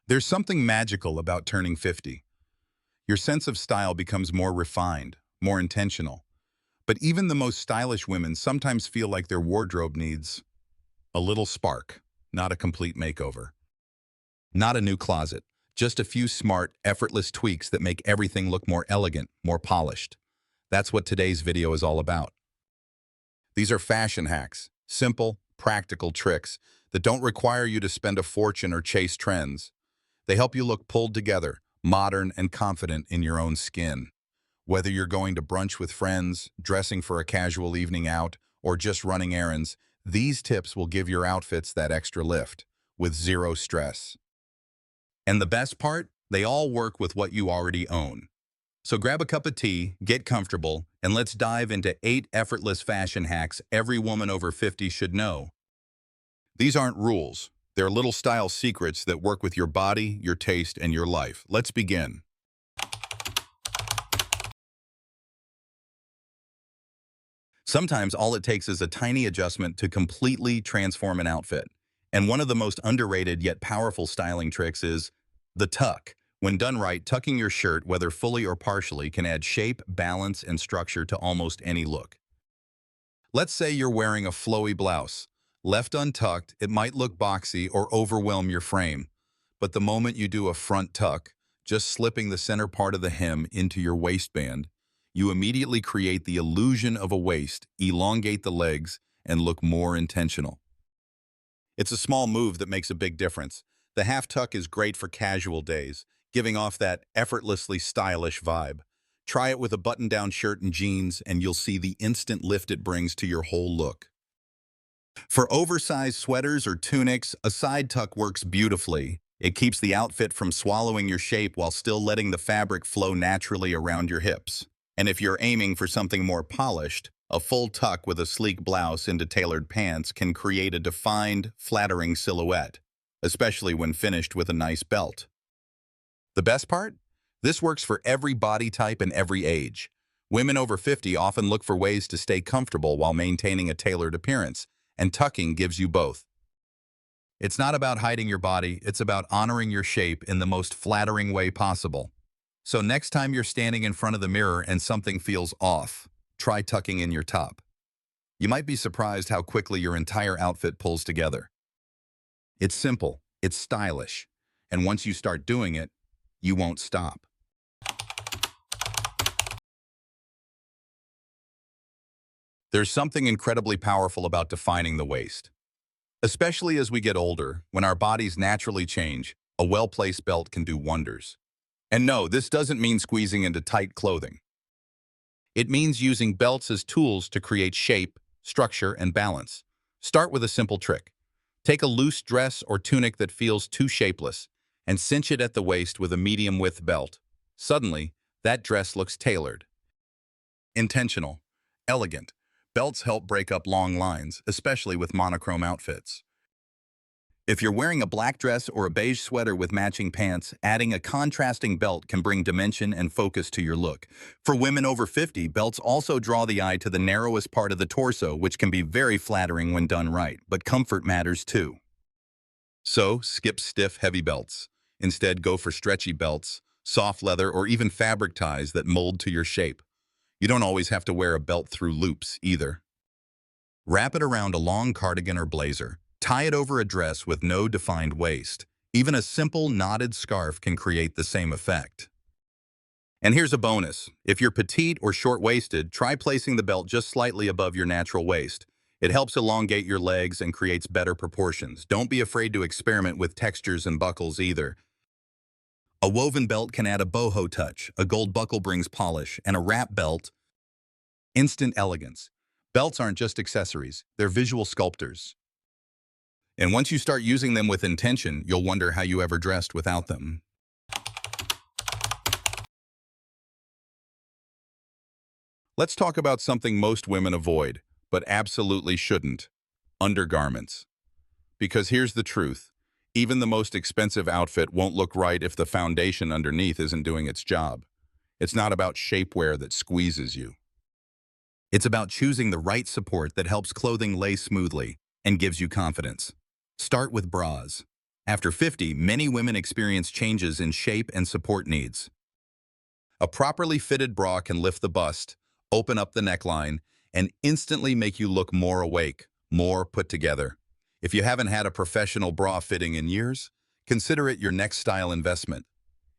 There's something magical about turning 50. Your sense of style becomes more refined, more intentional. But even the most stylish women sometimes feel like their wardrobe needs a little spark, not a complete makeover. Not a new closet, just a few smart, effortless tweaks that make everything look more elegant, more polished. That's what today's video is all about. These are fashion hacks, simple, practical tricks that don't require you to spend a fortune or chase trends. They help you look pulled together, modern and confident in your own skin. Whether you're going to brunch with friends, dressing for a casual evening out, or just running errands, these tips will give your outfits that extra lift, with zero stress. And the best part? They all work with what you already own. So grab a cup of tea, get comfortable, and let's dive into 8 effortless fashion hacks every woman over 50 should know. These aren't rules. They're little style secrets that work with your body, your taste, and your life. Let's begin. Sometimes all it takes is a tiny adjustment to completely transform an outfit. And one of the most underrated yet powerful styling tricks is the tuck. When done right, tucking your shirt, whether fully or partially, can add shape, balance, and structure to almost any look. Let's say you're wearing a flowy blouse. Left untucked, it might look boxy or overwhelm your frame. But the moment you do a front tuck, just slipping the center part of the hem into your waistband, you immediately create the illusion of a waist, elongate the legs, and look more intentional. It's a small move that makes a big difference. The half tuck is great for casual days, giving off that effortlessly stylish vibe. Try it with a button-down shirt and jeans, and you'll see the instant lift it brings to your whole look. For oversized sweaters or tunics, a side tuck works beautifully. It keeps the outfit from swallowing your shape while still letting the fabric flow naturally around your hips. And if you're aiming for something more polished, a full tuck with a sleek blouse into tailored pants can create a defined, flattering silhouette, especially when finished with a nice belt. The best part? This works for every body type and every age. Women over 50 often look for ways to stay comfortable while maintaining a tailored appearance, and tucking gives you both. It's not about hiding your body, it's about honoring your shape in the most flattering way possible. So next time you're standing in front of the mirror and something feels off, try tucking in your top. You might be surprised how quickly your entire outfit pulls together. It's simple, it's stylish, and once you start doing it, you won't stop. There's something incredibly powerful about defining the waist. Especially as we get older, when our bodies naturally change, a well-placed belt can do wonders. And no, this doesn't mean squeezing into tight clothing. It means using belts as tools to create shape, structure, and balance. Start with a simple trick. Take a loose dress or tunic that feels too shapeless and cinch it at the waist with a medium-width belt. Suddenly, that dress looks tailored. Intentional. Elegant. Belts help break up long lines, especially with monochrome outfits. If you're wearing a black dress or a beige sweater with matching pants, adding a contrasting belt can bring dimension and focus to your look. For women over 50, belts also draw the eye to the narrowest part of the torso, which can be very flattering when done right, but comfort matters too. So, skip stiff, heavy belts. Instead, go for stretchy belts, soft leather, or even fabric ties that mold to your shape. You don't always have to wear a belt through loops, either. Wrap it around a long cardigan or blazer. Tie it over a dress with no defined waist. Even a simple knotted scarf can create the same effect. And here's a bonus. If you're petite or short-waisted, try placing the belt just slightly above your natural waist. It helps elongate your legs and creates better proportions. Don't be afraid to experiment with textures and buckles either. A woven belt can add a boho touch, a gold buckle brings polish, and a wrap belt, instant elegance. Belts aren't just accessories, they're visual sculptors. And once you start using them with intention, you'll wonder how you ever dressed without them. Let's talk about something most women avoid, but absolutely shouldn't: undergarments. Because here's the truth. Even the most expensive outfit won't look right if the foundation underneath isn't doing its job. It's not about shapewear that squeezes you. It's about choosing the right support that helps clothing lay smoothly and gives you confidence. Start with bras. After 50, many women experience changes in shape and support needs. A properly fitted bra can lift the bust, open up the neckline, and instantly make you look more awake, more put together. If you haven't had a professional bra fitting in years, consider it your next style investment.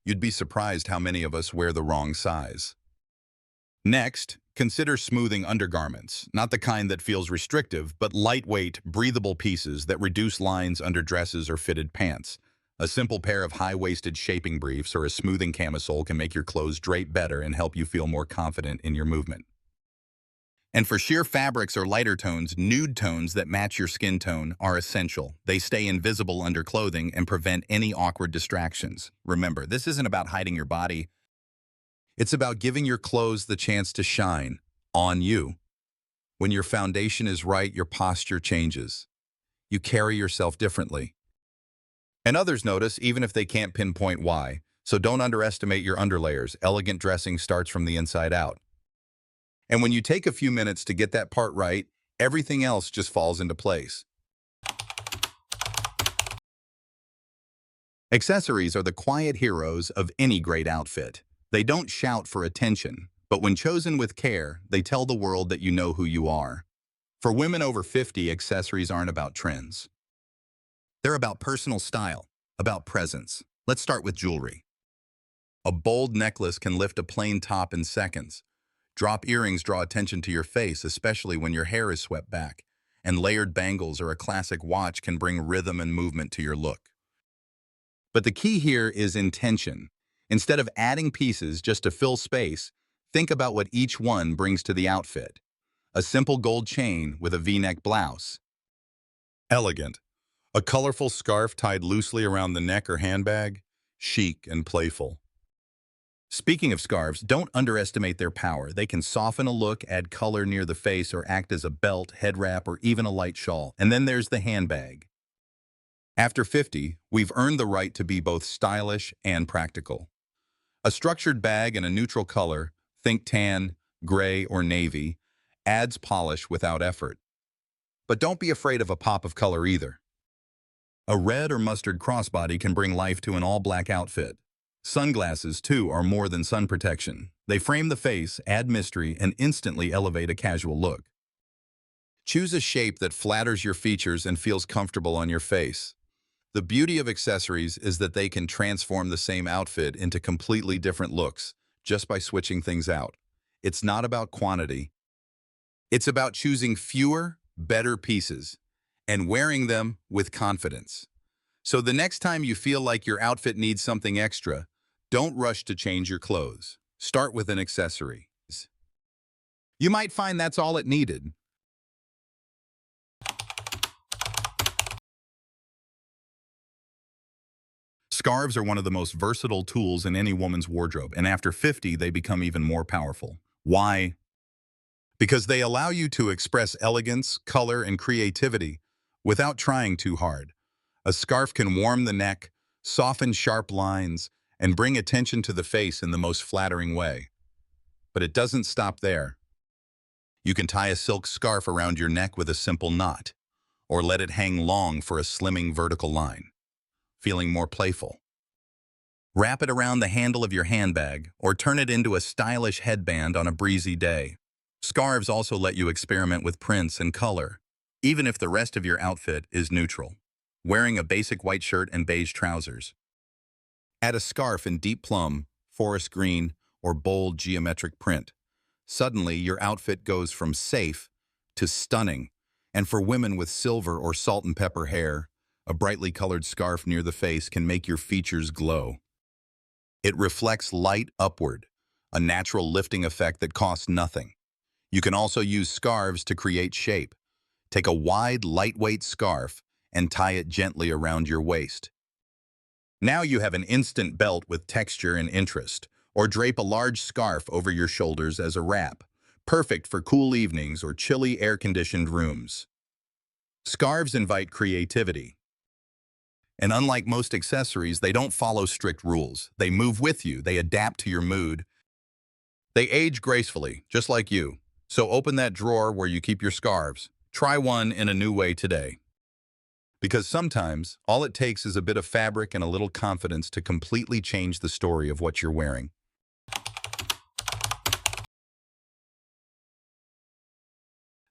You'd be surprised how many of us wear the wrong size. Next, consider smoothing undergarments, not the kind that feels restrictive, but lightweight, breathable pieces that reduce lines under dresses or fitted pants. A simple pair of high-waisted shaping briefs or a smoothing camisole can make your clothes drape better and help you feel more confident in your movement. And for sheer fabrics or lighter tones, nude tones that match your skin tone are essential. They stay invisible under clothing and prevent any awkward distractions. Remember, this isn't about hiding your body. It's about giving your clothes the chance to shine on you. When your foundation is right, your posture changes. You carry yourself differently. And others notice, even if they can't pinpoint why. So don't underestimate your underlayers. Elegant dressing starts from the inside out. And when you take a few minutes to get that part right, everything else just falls into place. Accessories are the quiet heroes of any great outfit. They don't shout for attention, but when chosen with care, they tell the world that you know who you are. For women over 50, accessories aren't about trends. They're about personal style, about presence. Let's start with jewelry. A bold necklace can lift a plain top in seconds. Drop earrings draw attention to your face, especially when your hair is swept back. And layered bangles or a classic watch can bring rhythm and movement to your look. But the key here is intention. Instead of adding pieces just to fill space, think about what each one brings to the outfit. A simple gold chain with a V-neck blouse. Elegant. A colorful scarf tied loosely around the neck or handbag. Chic and playful. Speaking of scarves, don't underestimate their power. They can soften a look, add color near the face, or act as a belt, head wrap, or even a light shawl. And then there's the handbag. After 50, we've earned the right to be both stylish and practical. A structured bag in a neutral color, think tan, gray, or navy, adds polish without effort. But don't be afraid of a pop of color either. A red or mustard crossbody can bring life to an all-black outfit. Sunglasses, too, are more than sun protection. They frame the face, add mystery, and instantly elevate a casual look. Choose a shape that flatters your features and feels comfortable on your face. The beauty of accessories is that they can transform the same outfit into completely different looks just by switching things out. It's not about quantity. It's about choosing fewer, better pieces and wearing them with confidence. So the next time you feel like your outfit needs something extra, don't rush to change your clothes. Start with an accessory. You might find that's all it needed. Scarves are one of the most versatile tools in any woman's wardrobe, and after 50, they become even more powerful. Why? Because they allow you to express elegance, color, and creativity without trying too hard. A scarf can warm the neck, soften sharp lines, and bring attention to the face in the most flattering way. But it doesn't stop there. You can tie a silk scarf around your neck with a simple knot, or let it hang long for a slimming vertical line, feeling more playful. Wrap it around the handle of your handbag, or turn it into a stylish headband on a breezy day. Scarves also let you experiment with prints and color, even if the rest of your outfit is neutral. Wearing a basic white shirt and beige trousers. Add a scarf in deep plum, forest green, or bold geometric print. Suddenly, your outfit goes from safe to stunning. And for women with silver or salt and pepper hair, a brightly colored scarf near the face can make your features glow. It reflects light upward, a natural lifting effect that costs nothing. You can also use scarves to create shape. Take a wide, lightweight scarf and tie it gently around your waist. Now you have an instant belt with texture and interest, or drape a large scarf over your shoulders as a wrap, perfect for cool evenings or chilly air-conditioned rooms. Scarves invite creativity. And unlike most accessories, they don't follow strict rules. They move with you, they adapt to your mood. They age gracefully, just like you. So open that drawer where you keep your scarves. Try one in a new way today. Because sometimes, all it takes is a bit of fabric and a little confidence to completely change the story of what you're wearing.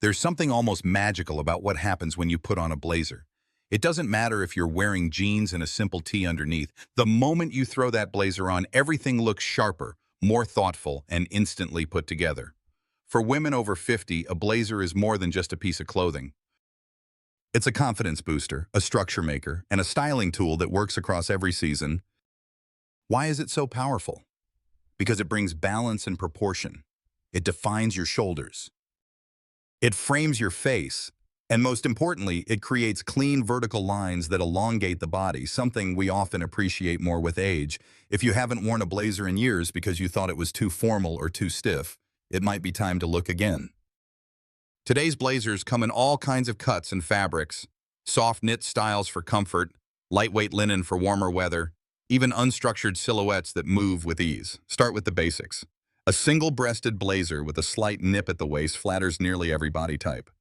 There's something almost magical about what happens when you put on a blazer. It doesn't matter if you're wearing jeans and a simple tee underneath. The moment you throw that blazer on, everything looks sharper, more thoughtful, and instantly put together. For women over 50, a blazer is more than just a piece of clothing. It's a confidence booster, a structure maker, and a styling tool that works across every season. Why is it so powerful? Because it brings balance and proportion. It defines your shoulders. It frames your face. And most importantly, it creates clean vertical lines that elongate the body, something we often appreciate more with age. If you haven't worn a blazer in years because you thought it was too formal or too stiff, it might be time to look again. Today's blazers come in all kinds of cuts and fabrics, soft knit styles for comfort, lightweight linen for warmer weather, even unstructured silhouettes that move with ease. Start with the basics. A single-breasted blazer with a slight nip at the waist flatters nearly every body type.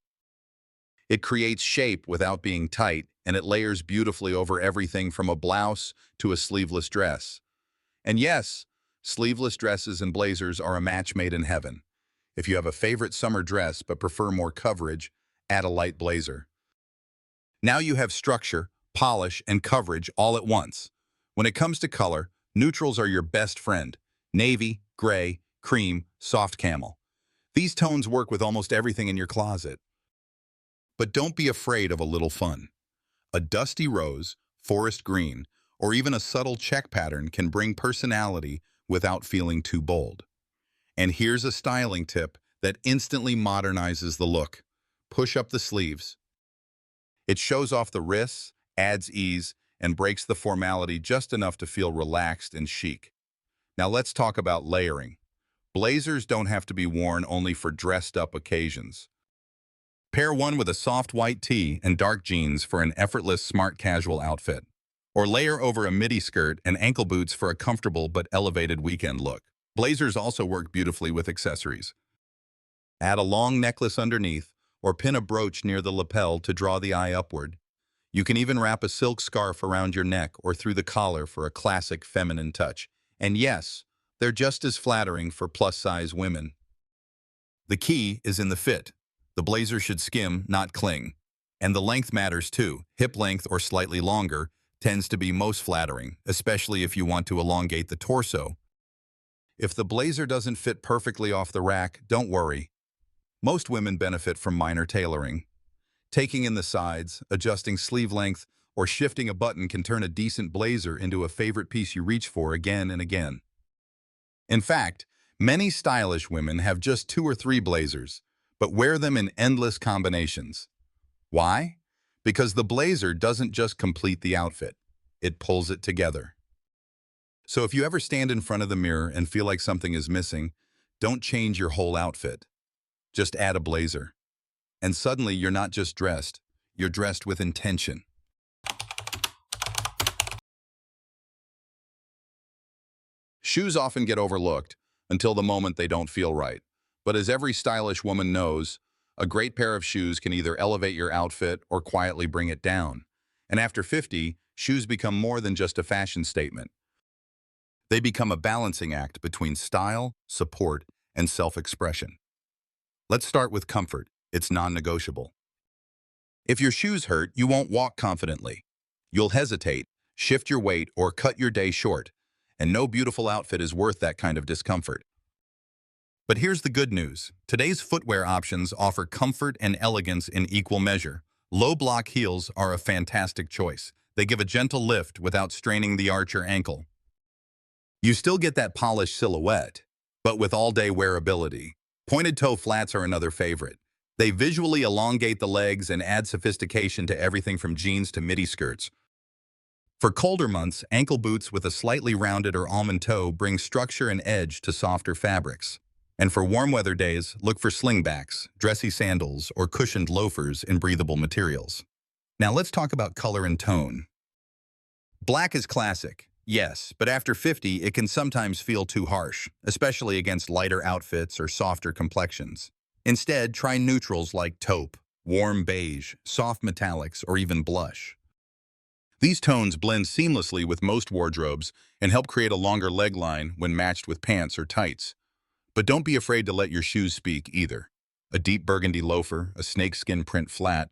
It creates shape without being tight, and it layers beautifully over everything from a blouse to a sleeveless dress. And yes, sleeveless dresses and blazers are a match made in heaven. If you have a favorite summer dress but prefer more coverage, add a light blazer. Now you have structure, polish, and coverage all at once. When it comes to color, neutrals are your best friend. Navy, gray, cream, soft camel. These tones work with almost everything in your closet. But don't be afraid of a little fun. A dusty rose, forest green, or even a subtle check pattern can bring personality without feeling too bold. And here's a styling tip that instantly modernizes the look. Push up the sleeves. It shows off the wrists, adds ease, and breaks the formality just enough to feel relaxed and chic. Now let's talk about layering. Blazers don't have to be worn only for dressed-up occasions. Pair one with a soft white tee and dark jeans for an effortless, smart casual outfit. Or layer over a midi skirt and ankle boots for a comfortable but elevated weekend look. Blazers also work beautifully with accessories. Add a long necklace underneath, or pin a brooch near the lapel to draw the eye upward. You can even wrap a silk scarf around your neck or through the collar for a classic feminine touch. And yes, they're just as flattering for plus-size women. The key is in the fit. The blazer should skim, not cling. And the length matters too. Hip length or slightly longer tends to be most flattering, especially if you want to elongate the torso. If the blazer doesn't fit perfectly off the rack, don't worry. Most women benefit from minor tailoring. Taking in the sides, adjusting sleeve length, or shifting a button can turn a decent blazer into a favorite piece you reach for again and again. In fact, many stylish women have just 2 or 3 blazers, but wear them in endless combinations. Why? Because the blazer doesn't just complete the outfit, it pulls it together. So if you ever stand in front of the mirror and feel like something is missing, don't change your whole outfit. Just add a blazer. And suddenly you're not just dressed, you're dressed with intention. Shoes often get overlooked until the moment they don't feel right. But as every stylish woman knows, a great pair of shoes can either elevate your outfit or quietly bring it down. And after 50, shoes become more than just a fashion statement. They become a balancing act between style, support, and self-expression. Let's start with comfort. It's non-negotiable. If your shoes hurt, you won't walk confidently. You'll hesitate, shift your weight, or cut your day short. And no beautiful outfit is worth that kind of discomfort. But here's the good news. Today's footwear options offer comfort and elegance in equal measure. Low-block heels are a fantastic choice. They give a gentle lift without straining the arch or ankle. You still get that polished silhouette, but with all-day wearability. Pointed toe flats are another favorite. They visually elongate the legs and add sophistication to everything from jeans to midi skirts. For colder months, ankle boots with a slightly rounded or almond toe bring structure and edge to softer fabrics. And for warm weather days, look for slingbacks, dressy sandals, or cushioned loafers in breathable materials. Now let's talk about color and tone. Black is classic. Yes, but after 50, it can sometimes feel too harsh, especially against lighter outfits or softer complexions. Instead, try neutrals like taupe, warm beige, soft metallics, or even blush. These tones blend seamlessly with most wardrobes and help create a longer leg line when matched with pants or tights. But don't be afraid to let your shoes speak either. A deep burgundy loafer, a snakeskin print flat,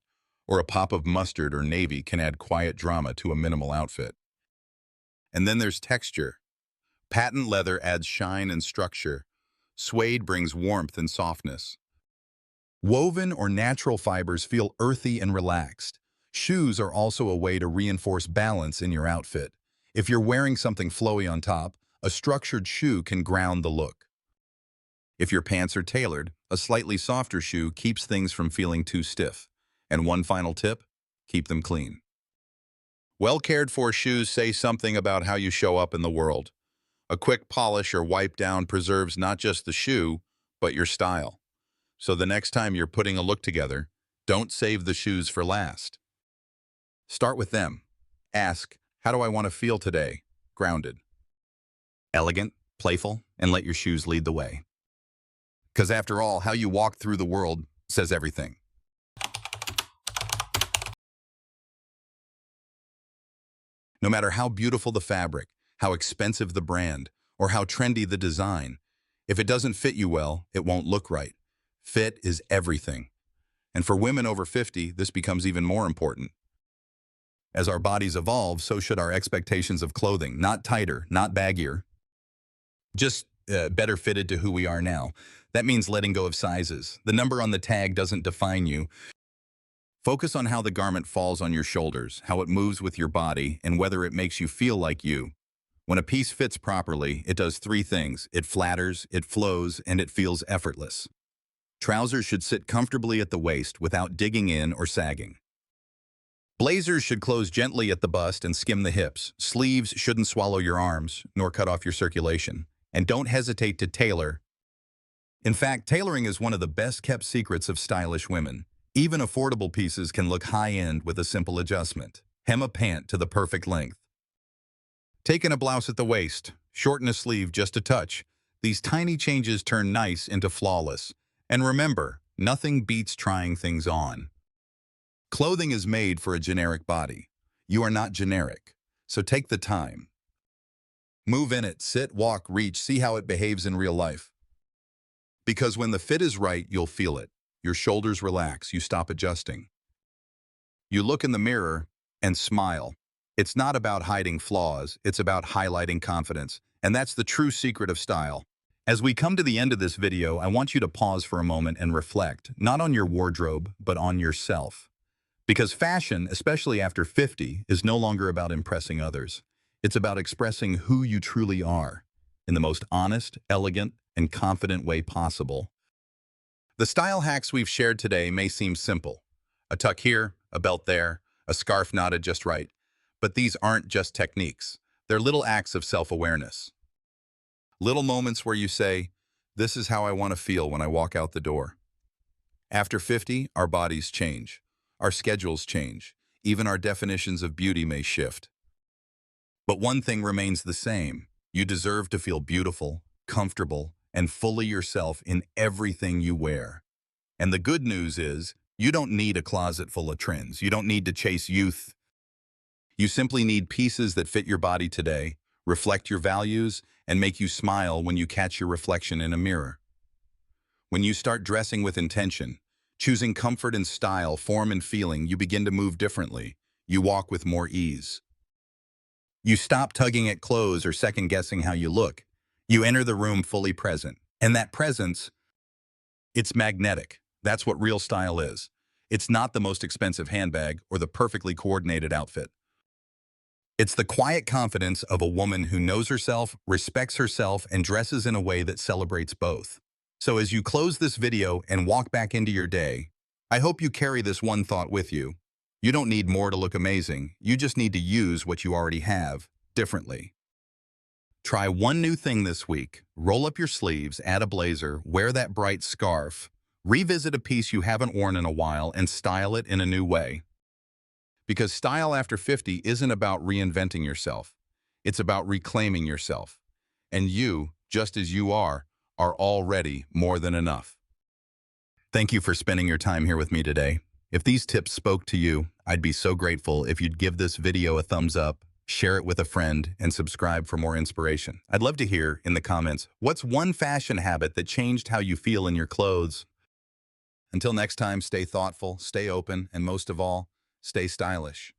or a pop of mustard or navy can add quiet drama to a minimal outfit. And then there's texture. Patent leather adds shine and structure. Suede brings warmth and softness. Woven or natural fibers feel earthy and relaxed. Shoes are also a way to reinforce balance in your outfit. If you're wearing something flowy on top, a structured shoe can ground the look. If your pants are tailored, a slightly softer shoe keeps things from feeling too stiff. And one final tip, keep them clean. Well cared for shoes say something about how you show up in the world. A quick polish or wipe down preserves not just the shoe, but your style. So the next time you're putting a look together, don't save the shoes for last. Start with them. Ask, how do I want to feel today? Grounded. Elegant, playful, and let your shoes lead the way. Because after all, how you walk through the world says everything. No matter how beautiful the fabric, how expensive the brand, or how trendy the design, if it doesn't fit you well, it won't look right. Fit is everything. And for women over 50, this becomes even more important. As our bodies evolve, so should our expectations of clothing. Not tighter, not baggier, just better fitted to who we are now. That means letting go of sizes. The number on the tag doesn't define you. Focus on how the garment falls on your shoulders, how it moves with your body, and whether it makes you feel like you. When a piece fits properly, it does three things. It flatters, it flows, and it feels effortless. Trousers should sit comfortably at the waist without digging in or sagging. Blazers should close gently at the bust and skim the hips. Sleeves shouldn't swallow your arms, nor cut off your circulation. And don't hesitate to tailor. In fact, tailoring is one of the best-kept secrets of stylish women. Even affordable pieces can look high-end with a simple adjustment. Hem a pant to the perfect length. Take in a blouse at the waist. Shorten a sleeve just a touch. These tiny changes turn nice into flawless. And remember, nothing beats trying things on. Clothing is made for a generic body. You are not generic, so take the time. Move in it, sit, walk, reach, see how it behaves in real life. Because when the fit is right, you'll feel it. Your shoulders relax, you stop adjusting. You look in the mirror and smile. It's not about hiding flaws, it's about highlighting confidence. And that's the true secret of style. As we come to the end of this video, I want you to pause for a moment and reflect, not on your wardrobe, but on yourself. Because fashion, especially after 50, is no longer about impressing others. It's about expressing who you truly are in the most honest, elegant, and confident way possible. The style hacks we've shared today may seem simple. A tuck here, a belt there, a scarf knotted just right. But these aren't just techniques. They're little acts of self-awareness. Little moments where you say, this is how I want to feel when I walk out the door. After 50, our bodies change. Our schedules change. Even our definitions of beauty may shift. But one thing remains the same. You deserve to feel beautiful, comfortable, and fully yourself in everything you wear. And the good news is, you don't need a closet full of trends. You don't need to chase youth. You simply need pieces that fit your body today, reflect your values, and make you smile when you catch your reflection in a mirror. When you start dressing with intention, choosing comfort and style, form and feeling, you begin to move differently. You walk with more ease. You stop tugging at clothes or second-guessing how you look. You enter the room fully present. And that presence, it's magnetic. That's what real style is. It's not the most expensive handbag or the perfectly coordinated outfit. It's the quiet confidence of a woman who knows herself, respects herself, and dresses in a way that celebrates both. So as you close this video and walk back into your day, I hope you carry this one thought with you. You don't need more to look amazing. You just need to use what you already have differently. Try one new thing this week. Roll up your sleeves, add a blazer, wear that bright scarf, revisit a piece you haven't worn in a while, and style it in a new way. Because style after 50 isn't about reinventing yourself. It's about reclaiming yourself. And you, just as you are already more than enough. Thank you for spending your time here with me today. If these tips spoke to you, I'd be so grateful if you'd give this video a thumbs up, share it with a friend, and subscribe for more inspiration. I'd love to hear in the comments, what's one fashion habit that changed how you feel in your clothes? Until next time, stay thoughtful, stay open, and most of all, stay stylish.